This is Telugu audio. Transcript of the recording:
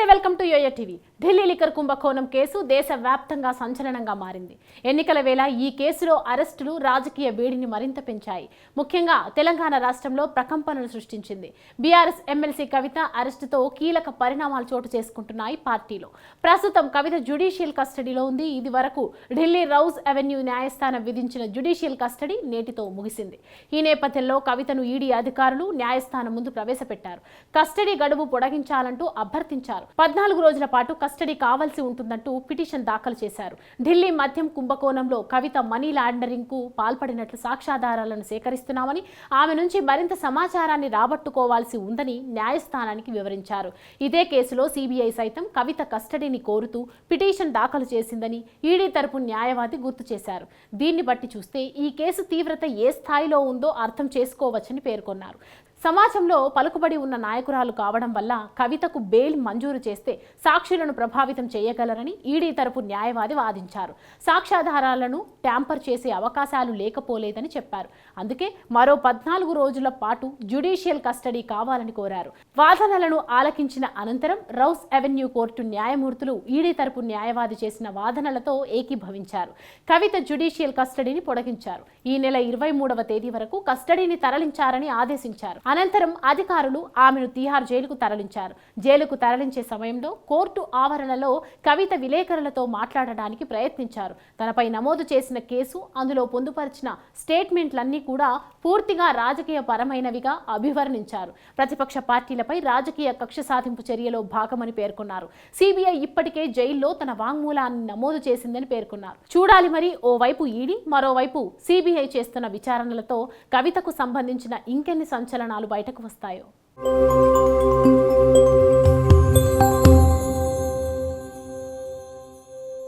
నమస్తే, welcome to YoYo TV. Delhi liquor కుంభకోణం కేసు దేశవ్యాప్తంగా సంచలనంగా మారింది. ఎన్నికల వేళ ఈ కేసులో అరెస్టులు రాజకీయ వేడిని మరింత పెంచాయి. ముఖ్యంగా తెలంగాణ రాష్ట్రంలో ప్రకంపనలు సృష్టించింది. బీఆర్ఎస్ ఎమ్మెల్సీ కవిత అరెస్టుతో కీలక పరిణామాలు చోటు చేసుకుంటున్నాయి పార్టీలో. ప్రస్తుతం కవిత జ్యుడిషియల్ కస్టడీలో ఉంది. ఇది వరకు ఢిల్లీ రౌజ్ అవెన్యూ న్యాయస్థానం విధించిన జ్యుడిషియల్ కస్టడీ నేటితో ముగిసింది. ఈ నేపథ్యంలో కవితను ఈడీ అధికారులు న్యాయస్థానం ముందు ప్రవేశపెట్టారు. కస్టడీ గడువు పొడిగించాలంటూ అభ్యర్థించారు. 14 రోజుల పాటు కస్టడీ కావాల్సి ఉంటుందంటూ పిటిషన్ దాఖలు చేశారు. ఢిల్లీ మద్యం కుంభకోణంలో కవిత మనీ లాండరింగ్ కు పాల్పడినట్లు సాక్ష్యాధారాలను సేకరిస్తున్నామని, ఆమె నుంచి మరింత సమాచారాన్ని రాబట్టుకోవాల్సి ఉందని న్యాయస్థానానికి వివరించారు. ఇదే కేసులో సిబిఐ సైతం కవిత కస్టడీని కోరుతూ పిటిషన్ దాఖలు చేసిందని ఈడీ తరపు న్యాయవాది గుర్తు చేశారు. దీన్ని బట్టి చూస్తే ఈ కేసు తీవ్రత ఏ స్థాయిలో ఉందో అర్థం చేసుకోవచ్చని పేర్కొన్నారు. సమాజంలో పలుకుబడి ఉన్న నాయకురాలు కావడం వల్ల కవితకు బెయిల్ మంజూరు చేస్తే సాక్షులను ప్రభావితం చేయగలరని ఈడీ తరపు న్యాయవాది వాదించారు. సాక్ష్యాధారాలను ట్యాంపర్ చేసే అవకాశాలు లేకపోలేదని చెప్పారు. అందుకే మరో 14 రోజుల పాటు జ్యుడిషియల్ కస్టడీ కావాలని కోరారు. వాదనలను ఆలకించిన అనంతరం రౌస్ అవెన్యూ కోర్టు న్యాయమూర్తులు ఈడీ తరపు న్యాయవాది చేసిన వాదనలతో ఏకీభవించారు. కవిత జ్యుడిషియల్ కస్టడీని పొడిగించారు. ఈ నెల 23వ తేదీ వరకు కస్టడీని తరలించారని ఆదేశించారు. అనంతరం అధికారులు ఆమెను తిహార్ జైలుకు తరలించారు. జైలుకు తరలించే సమయంలో కోర్టు ఆవరణలో కవిత విలేకరులతో మాట్లాడడానికి ప్రయత్నించారు. తనపై నమోదు చేసిన కేసు, అందులో పొందుపరిచిన స్టేట్మెంట్లన్నీ కూడా పూర్తిగా రాజకీయ పరమైనవిగా అభివర్ణించారు. ప్రతిపక్ష పార్టీలపై రాజకీయ కక్ష సాధింపు చర్యలో భాగమని పేర్కొన్నారు. సిబిఐ ఇప్పటికే జైల్లో తన వాంగ్మూలాన్ని నమోదు చేసిందని పేర్కొన్నారు. చూడాలి మరి, ఓవైపు ఈడీ, మరోవైపు సిబిఐ చేస్తున్న విచారణలతో కవితకు సంబంధించిన ఇంకెన్ని సంచలనాలు బయటకు వస్తాయో.